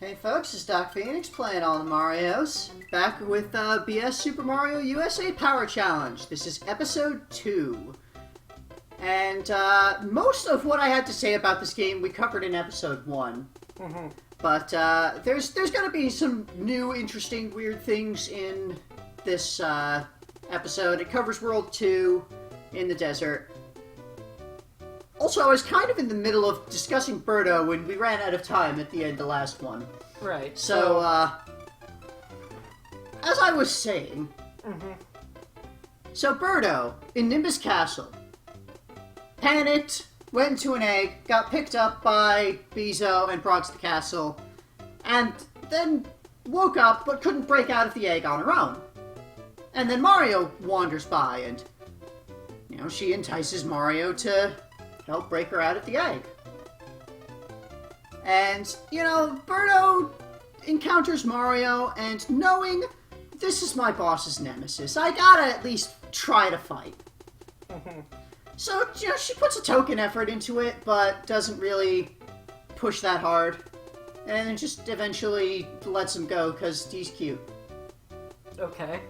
Hey folks, it's Doc Phoenix playing all the Marios. Back with BS Super Mario USA Power Challenge. This is episode 2. And most of what I had to say about this game we covered in episode 1. Mm-hmm. But there's going to be some new, interesting, weird things in this episode. It covers World 2 in the desert. Also, I was kind of in the middle of discussing Birdo when we ran out of time at the end of the last one. Right. So, as I was saying, so Birdo, in Nimbus Castle, panicked, went into an egg, got picked up by Bezo and brought to the castle, and then woke up but couldn't break out of the egg on her own. And then Mario wanders by and, you know, she entices Mario to help break her out of the egg. And, you know, Birdo encounters Mario, and knowing this is my boss's nemesis, I gotta at least try to fight. So, you know, she puts a token effort into it, but doesn't really push that hard. And then just eventually lets him go, because he's cute. Okay.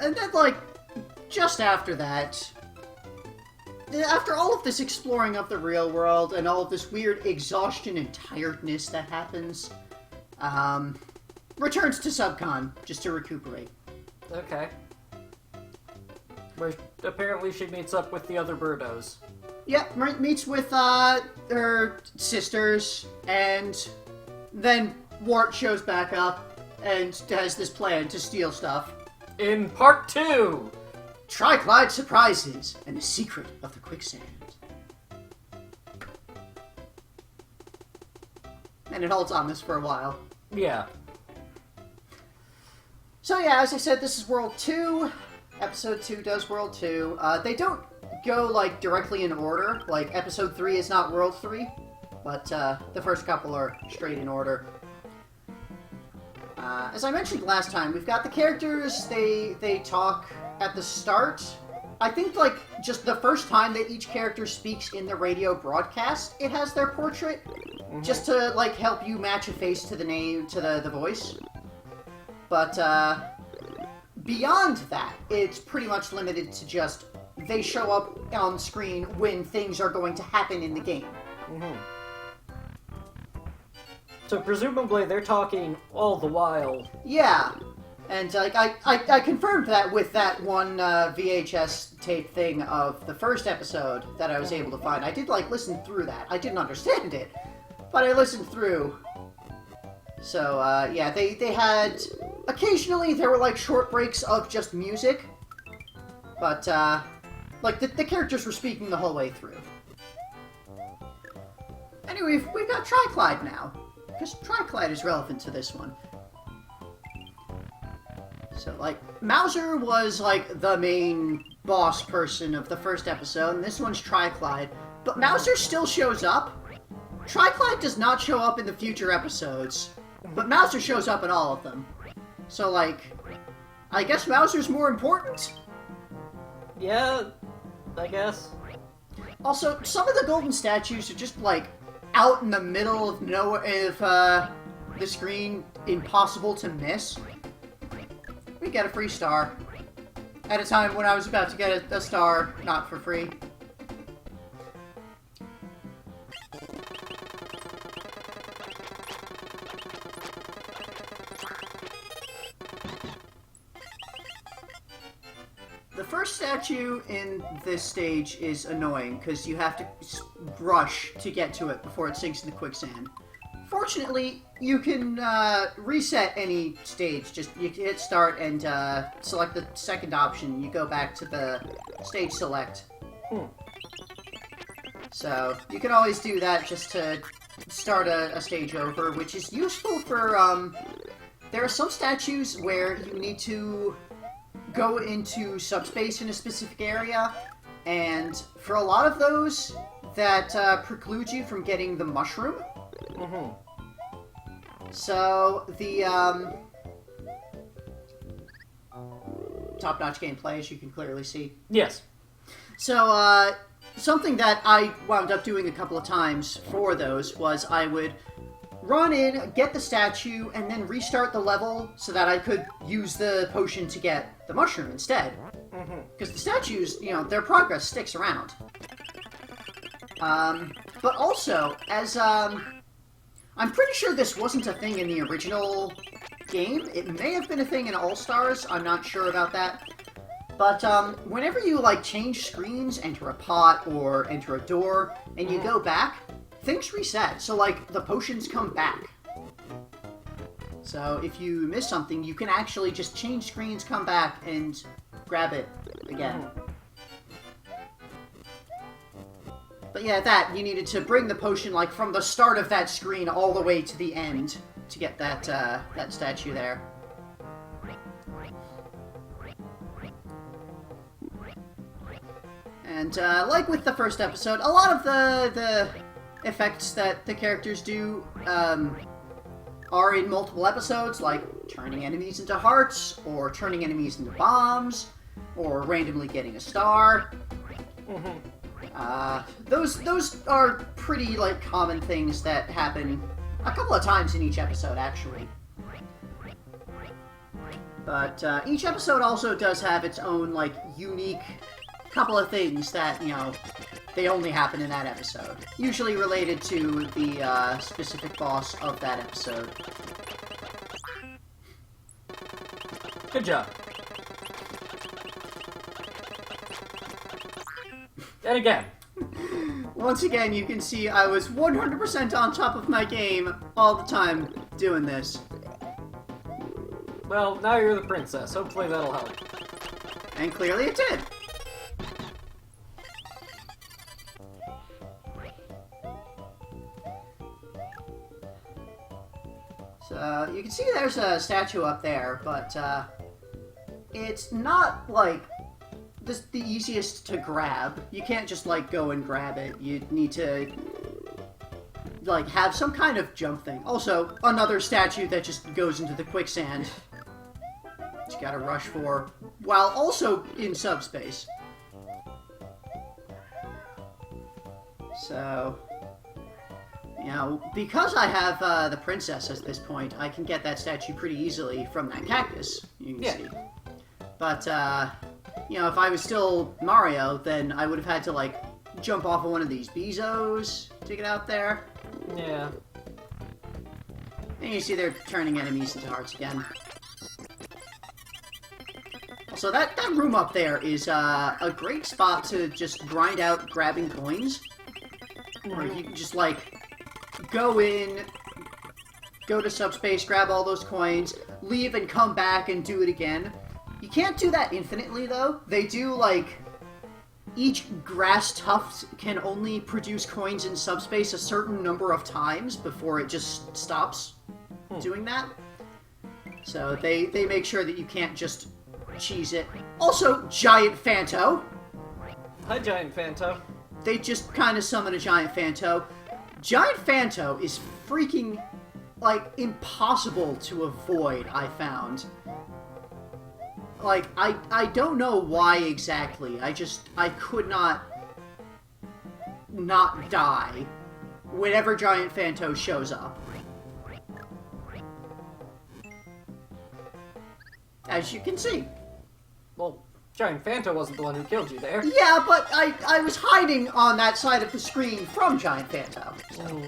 And then, like, just after that, after all of this exploring of the real world and all of this weird exhaustion and tiredness that happens, returns to Subcon just to recuperate. Okay. Where apparently she meets up with the other Birdos. Yep, meets with her sisters, and then Wart shows back up and has this plan to steal stuff. In part 2! Tryclyde surprises and the secret of the quicksand. And it holds on this for a while. Yeah. So yeah, as I said, this is World 2. Episode 2 does World 2. They don't go, like, directly in order. Like, Episode 3 is not World 3. But the first couple are straight in order. As I mentioned last time, we've got the characters, they talk at the start. I think, like, just the first time that each character speaks in the radio broadcast, it has their portrait. Just to, like, help you match a face to the name, to the voice. But, beyond that, it's pretty much limited to just, they show up on screen when things are going to happen in the game. So presumably they're talking all the while. Yeah. And, like, I confirmed that with that one VHS tape thing of the first episode that I was able to find. I did, like, listen through that. I didn't understand it, but I listened through. So, yeah, they had... Occasionally, there were, like, short breaks of just music. But, like, the characters were speaking the whole way through. Anyway, we've got Tryclyde now. Because Tryclyde is relevant to this one. So, like, Mouser was, like, the main boss person of the first episode, and this one's Tryclyde. But Mouser still shows up. Tryclyde does not show up in the future episodes, but Mouser shows up in all of them. So, like, I guess Mouser's more important? Yeah, I guess. Also, some of the golden statues are just, like, out in the middle of nowhere, the screen, impossible to miss. We get a free star. At a time when I was about to get a star, not for free. The first statue in this stage is annoying, because you have to rush to get to it before it sinks in the quicksand. Fortunately, you can reset any stage. Just you hit start and select the second option. You go back to the stage select. So you can always do that just to start a stage over, which is useful for... there are some statues where you need to go into subspace in a specific area, and for a lot of those, that precludes you from getting the mushroom. So, the, top-notch gameplay, as you can clearly see. Yes. So, something that I wound up doing a couple of times for those was I would run in, get the statue, and then restart the level so that I could use the potion to get the mushroom instead. Because the statues, you know, their progress sticks around. But also, as, I'm pretty sure this wasn't a thing in the original game. It may have been a thing in All-Stars, I'm not sure about that. But, whenever you, like, change screens, enter a pot, or enter a door, and you go back, things reset. So, like, the potions come back. So, if you miss something, you can actually just change screens, come back, and grab it again. But yeah, you needed to bring the potion, like, from the start of that screen all the way to the end to get that, that statue there. And, like with the first episode, a lot of the effects that the characters do, are in multiple episodes, like turning enemies into hearts, or turning enemies into bombs, or randomly getting a star. Those are pretty, like, common things that happen a couple of times in each episode, actually. But, each episode also does have its own, like, unique couple of things that, you know, they only happen in that episode. Usually related to the, specific boss of that episode. Good job. And again. Once again, you can see I was 100% on top of my game all the time doing this. Well, now you're the princess. Hopefully that'll help. And clearly it did. So, you can see there's a statue up there, but, it's not, like, the easiest to grab. You can't just, like, go and grab it. You need to, like, have some kind of jump thing. Also, another statue that just goes into the quicksand. You gotta rush for, while also in subspace. So, you know, because I have the princess at this point, I can get that statue pretty easily from that cactus, you can see. But, you know, if I was still Mario, then I would have had to, like, jump off of one of these Bezos to get out there. Yeah. And you see they're turning enemies into hearts again. So that room up there is a great spot to just grind out grabbing coins. Or you can just, like, go in, go to subspace, grab all those coins, leave and come back and do it again. You can't do that infinitely, though. They do, like, each grass tuft can only produce coins in subspace a certain number of times before it just stops doing that. So they make sure that you can't just cheese it. Also, Giant Phanto. Hi, Giant Phanto. They just kind of summon a Giant Phanto. Giant Phanto is freaking, like, impossible to avoid, I found. Like, I don't know why exactly. I could not die whenever Giant Phanto shows up. As you can see. Well, Giant Phanto wasn't the one who killed you there. Yeah, but I was hiding on that side of the screen from Giant Phanto. So.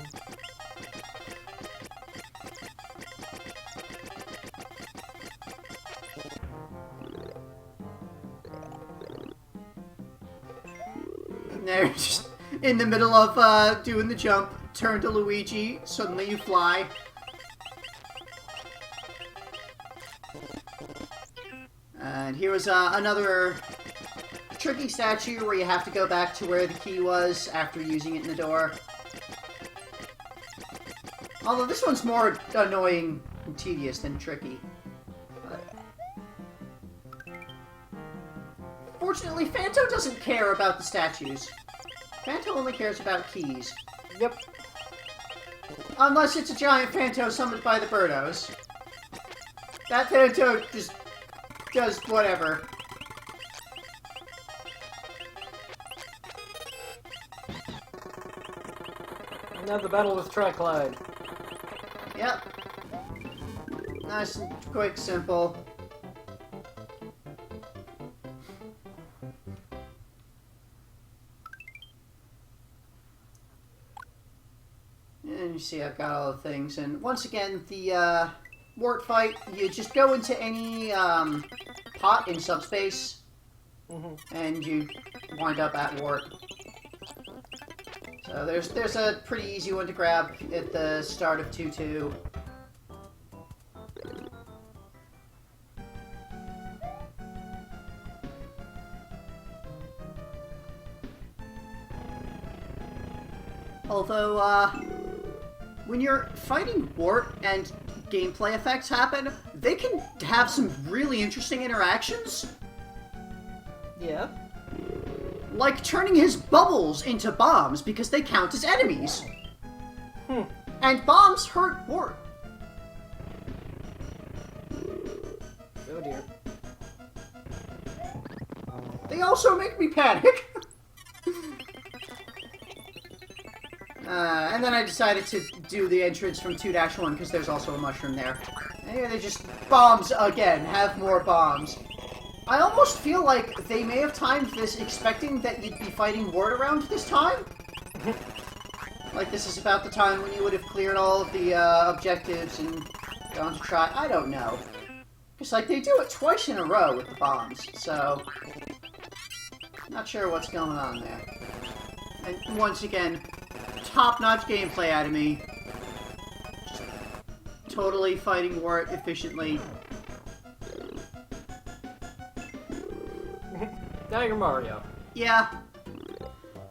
And they're just in the middle of doing the jump, turn to Luigi, suddenly you fly. And here was another tricky statue where you have to go back to where the key was after using it in the door. Although this one's more annoying and tedious than tricky. But fortunately, Phanto doesn't care about the statues. Phanto only cares about keys. Yep. Unless it's a giant Phanto summoned by the Birdos. That Phanto just does whatever. Now the battle with Tryclyde. Yep. Nice and quick, simple. And you see I've got all the things. And once again, the Wart fight, you just go into any pot in subspace, and you wind up at Wart. So there's a pretty easy one to grab at the start of 2-2. Although, when you're fighting Wart and gameplay effects happen, they can have some really interesting interactions. Yeah. Like turning his bubbles into bombs because they count as enemies. And bombs hurt Wart. Oh dear. They also make me panic. And then I decided to do the entrance from 2-1 because there's also a mushroom there. And here they just bombs again, have more bombs. I almost feel like they may have timed this expecting that you'd be fighting Wart around this time. Like this is about the time when you would have cleared all of the objectives and gone to try. I don't know. Because like they do it twice in a row with the bombs, so not sure what's going on there. And once again, top-notch gameplay out of me. Just totally fighting Wart efficiently. Now you're Mario. Yeah.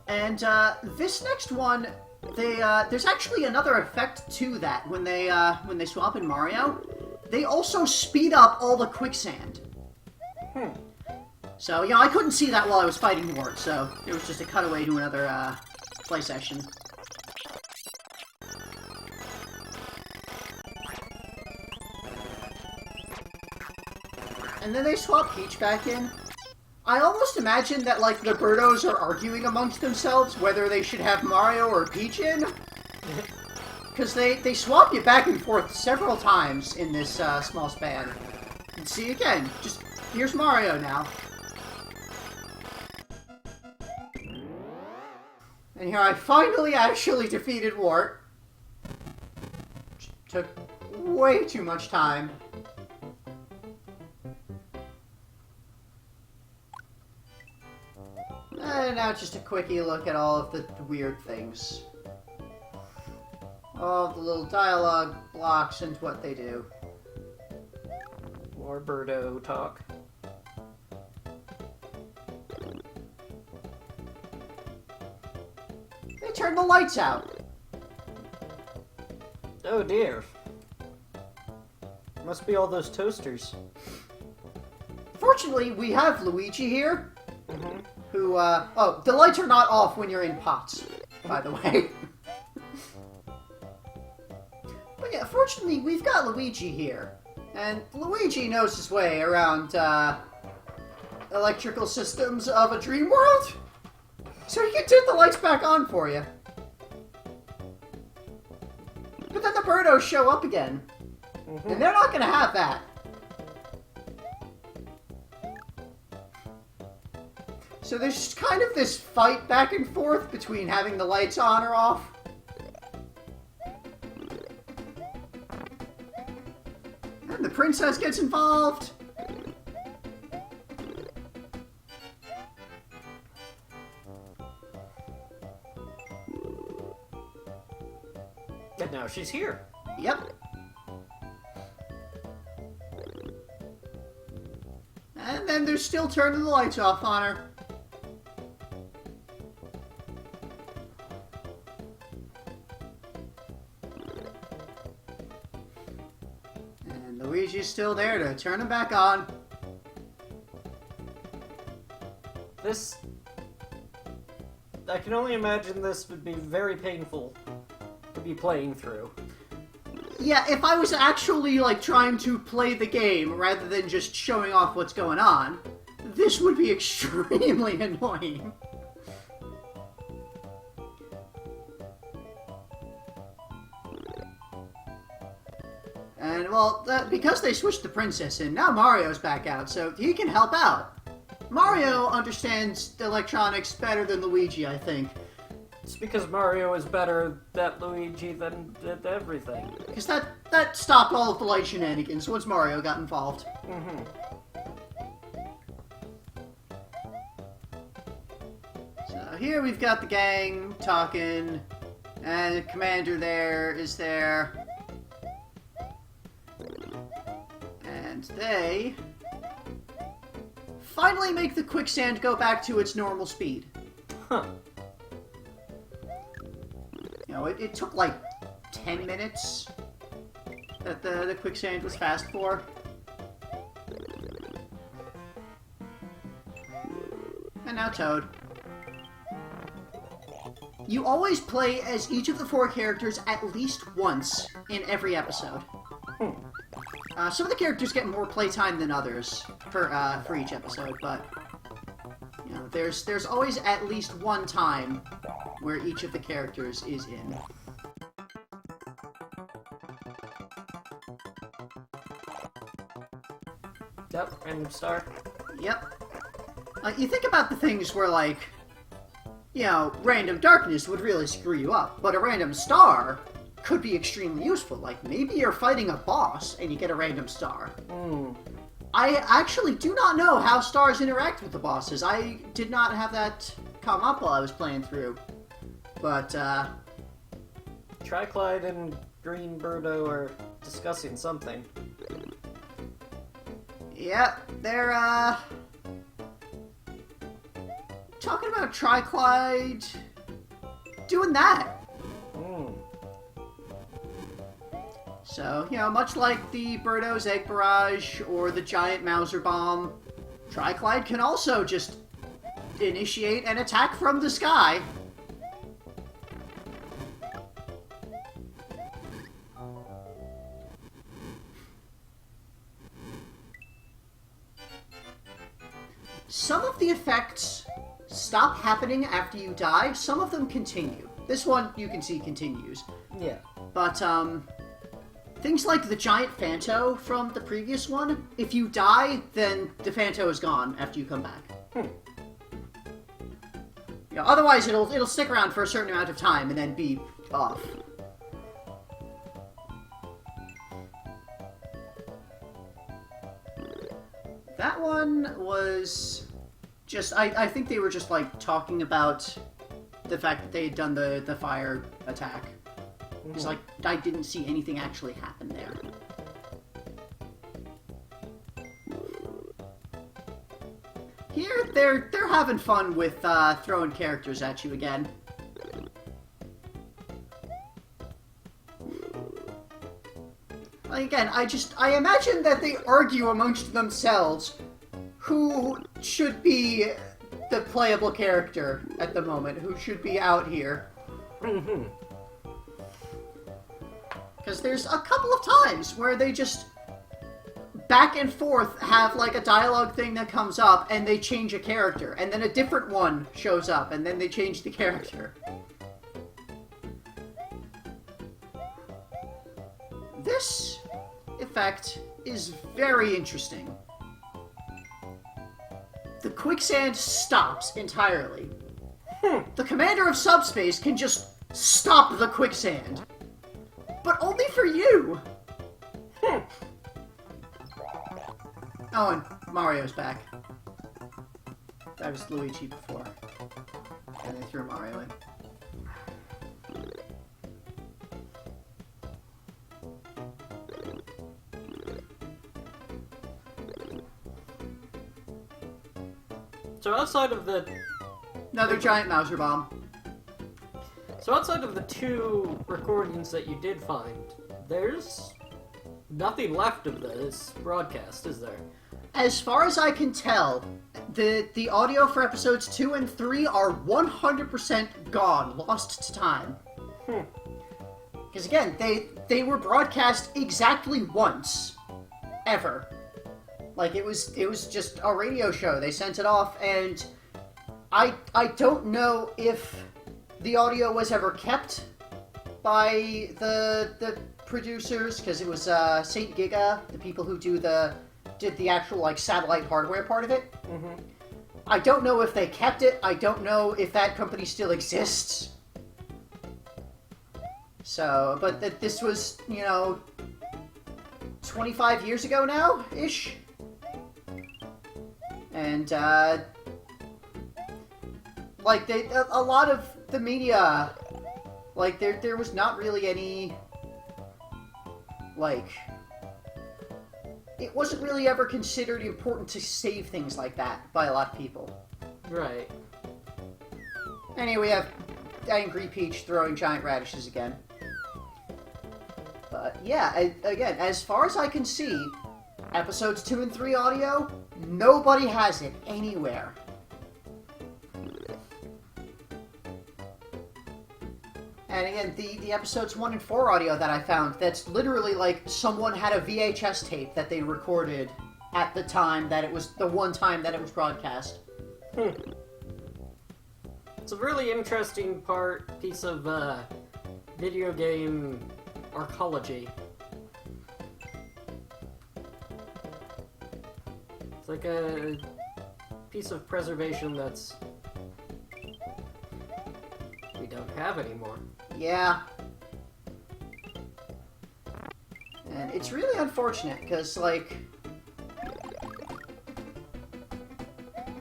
And this next one, there's actually another effect to that when they swap in Mario. They also speed up all the quicksand. So, you know, I couldn't see that while I was fighting Wart, so it was just a cutaway to another play session. And then they swap Peach back in. I almost imagine that, like, the Birdos are arguing amongst themselves whether they should have Mario or Peach in. Because they swap you back and forth several times in this small span. And see, again, just, here's Mario now. And here I finally actually defeated Wart. Took way too much time. And now just a quickie look at all of the weird things. All the little dialogue blocks and what they do. More Birdo talk. They turn the lights out. Oh dear. Must be all those toasters. Fortunately, we have Luigi here. Who, oh, the lights are not off when you're in pots, by the way. But yeah, fortunately, we've got Luigi here. And Luigi knows his way around, electrical systems of a dream world. So he can turn the lights back on for you. But then the Birdos show up again. And they're not gonna have that. So there's kind of this fight back and forth between having the lights on or off. And the princess gets involved. And now she's here. Yep. And then they're still turning the lights off on her. And Luigi's still there to turn them back on. I can only imagine this would be very painful to be playing through. Yeah, if I was actually, like, trying to play the game rather than just showing off what's going on, this would be extremely annoying. And, well, because they switched the princess in, now Mario's back out, so he can help out. Mario understands electronics better than Luigi, I think. It's because Mario is better at Luigi than at everything. Because that stopped all of the light shenanigans once Mario got involved. Mm-hmm. So here we've got the gang talking, and the commander there is there. And they finally make the quicksand go back to its normal speed. Huh. You know, it took like 10 minutes that the quicksand was fast for. And now Toad. You always play as each of the 4 characters at least once in every episode. Some of the characters get more playtime than others for each episode, but you know, there's always at least one time where each of the characters is in. Yep, random star. Yep. You think about the things where, like, you know, random darkness would really screw you up, but a random star could be extremely useful. Like, maybe you're fighting a boss and you get a random star. I actually do not know how stars interact with the bosses. I did not have that come up while I was playing through. But, Tryclyde and Green Birdo are discussing something. yeah, they're, talking about Tryclyde doing that. So, you know, much like the Birdo's Egg Barrage or the Giant Mauser Bomb, Tryclyde can also just initiate an attack from the sky. Some of the effects stop happening after you die, some of them continue. This one, you can see, continues. Yeah. But, things like the giant Phanto from the previous one, if you die, then the Phanto is gone after you come back. Yeah, otherwise it'll stick around for a certain amount of time and then be off. That one was just, I think they were just, like, talking about the fact that they had done the fire attack. Because, like, I didn't see anything actually happen there. Here, they're having fun with throwing characters at you again. Like, again, I imagine that they argue amongst themselves who should be the playable character at the moment, who should be out here. Because there's a couple of times where they just back and forth have, like, a dialogue thing that comes up and they change a character, and then a different one shows up and then they change the character. This effect is very interesting. The quicksand stops entirely. The commander of subspace can just stop the quicksand. But only for you! Oh, and Mario's back. That was Luigi before. And they threw Mario in. So outside of the... Another giant Mauser bomb. So outside of the 2 recordings that you did find, there's nothing left of this broadcast, is there? As far as I can tell, the audio for episodes 2 and 3 are 100% gone, lost to time. Because again, they were broadcast exactly once, ever. Like, it was just a radio show. They sent it off, and I don't know if the audio was ever kept by the producers, because it was Saint Giga, the people who did the actual like satellite hardware part of it. Mm-hmm. I don't know if they kept it. I don't know if that company still exists. So, but this was, 25 years ago now, ish. And like a lot of the media, like there was not really any, like, it wasn't really ever considered important to save things like that by a lot of people. Right. Anyway, we have Angry Peach throwing giant radishes again. But yeah, again, as far as I can see, episodes 2 and 3 audio, nobody has it anywhere. And again, the episodes 1 and 4 audio that I found, that's literally like someone had a VHS tape that they recorded at the time that it was, the one time that it was broadcast. It's a really interesting piece of video game archaeology. It's like a piece of preservation that's we don't have anymore. Yeah. And it's really unfortunate, because, like...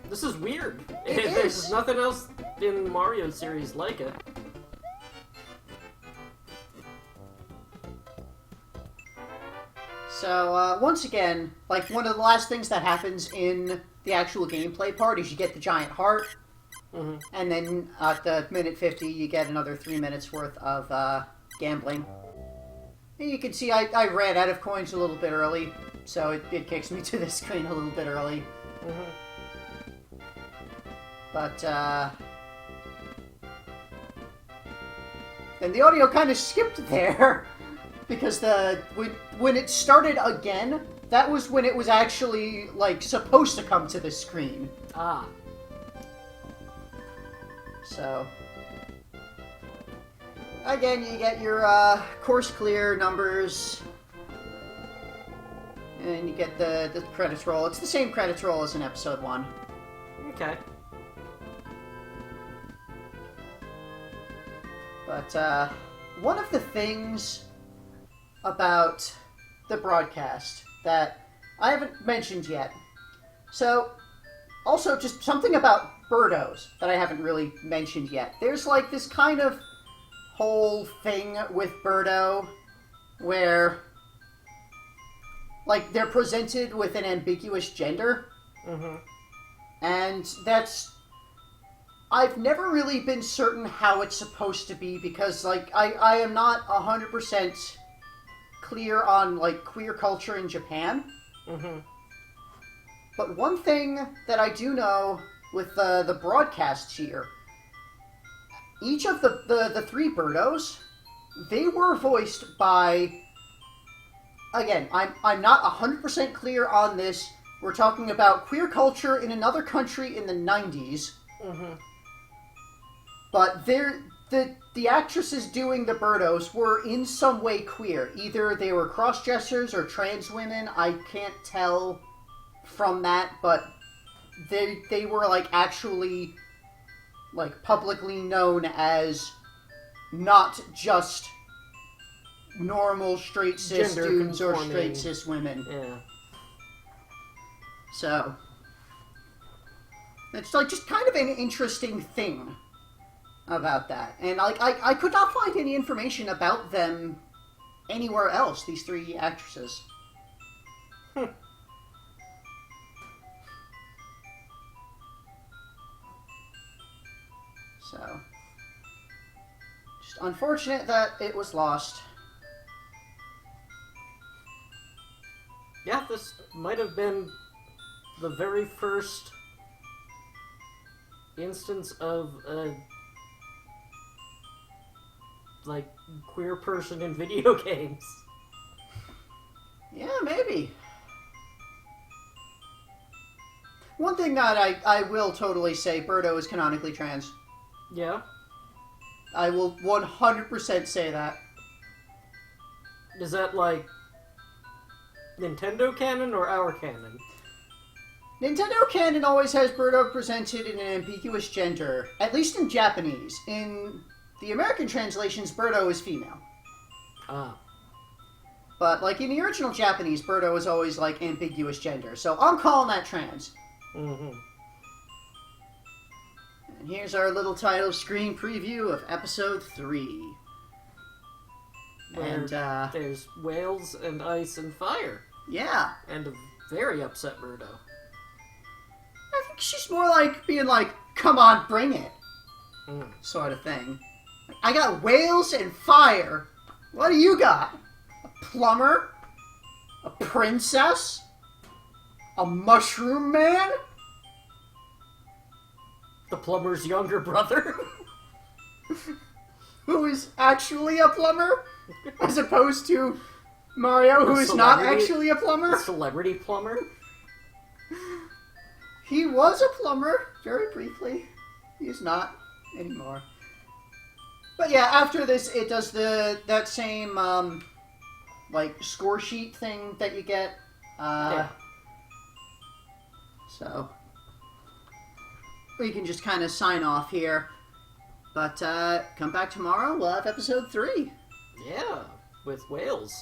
This is weird. There's There's nothing else in the Mario series like it. So, once again, like, one of the last things that happens in the actual gameplay part is you get the giant heart, Mm-hmm. and then at the minute 50, you get another 3 minutes worth of gambling. And you can see I ran out of coins a little bit early, so it kicks me to the screen a little bit early. Mm-hmm. But, and the audio kind of skipped there, because when it started again, that was when it was actually, like, supposed to come to the screen. Ah. So, again, you get your course clear numbers, and you get the credits roll. It's the same credits roll as in episode 1. Okay. But one of the things about the broadcast that I haven't mentioned yet, so also just something about Birdos that I haven't really mentioned yet. There's like this kind of whole thing with Birdo where like they're presented with an ambiguous gender. Mm-hmm. And that's... I've never really been certain how it's supposed to be, because like I am not 100% clear on like queer culture in Japan. Mm-hmm. But one thing that I do know with the broadcasts here, each of the 3 Birdos, they were voiced by, again, I'm not 100% clear on this. We're talking about queer culture in another country in the 90s. Mm-hmm. But the actresses doing the Birdos were in some way queer. Either they were cross-dressers or trans women. I can't tell from that, but they were like actually like publicly known as not just normal straight cis Gender dudes or conforming. straight cis women. Yeah. So it's like just kind of an interesting thing about that. And like I could not find any information about them anywhere else, these 3 actresses. So, just unfortunate that it was lost. Yeah, this might have been the very first instance of a like queer person in video games. Yeah, maybe. One thing that I will totally say, Birdo is canonically trans. Yeah. I will 100% say that. Is that like Nintendo canon or our canon? Nintendo canon always has Birdo presented in an ambiguous gender, at least in Japanese. In the American translations, Birdo is female. Ah. But, like, in the original Japanese, Birdo is always, like, ambiguous gender. So I'm calling that trans. Mm-hmm. And here's our little title screen preview of Episode 3. Where And, there's whales and ice and fire. yeah. And a very upset Birdo. I think she's more like being like, come on, bring it. Mm. Sort of thing. I got whales and fire. What do you got? A plumber? A princess? A mushroom man? The plumber's younger brother. Who is actually a plumber? As opposed to Mario, who is not actually a plumber? A celebrity plumber. He was a plumber, very briefly. He's not anymore. But yeah, after this, it does that same, like, score sheet thing that you get. Yeah. So, we can just kind of sign off here. But, come back tomorrow, we'll have episode 3. Yeah, with whales.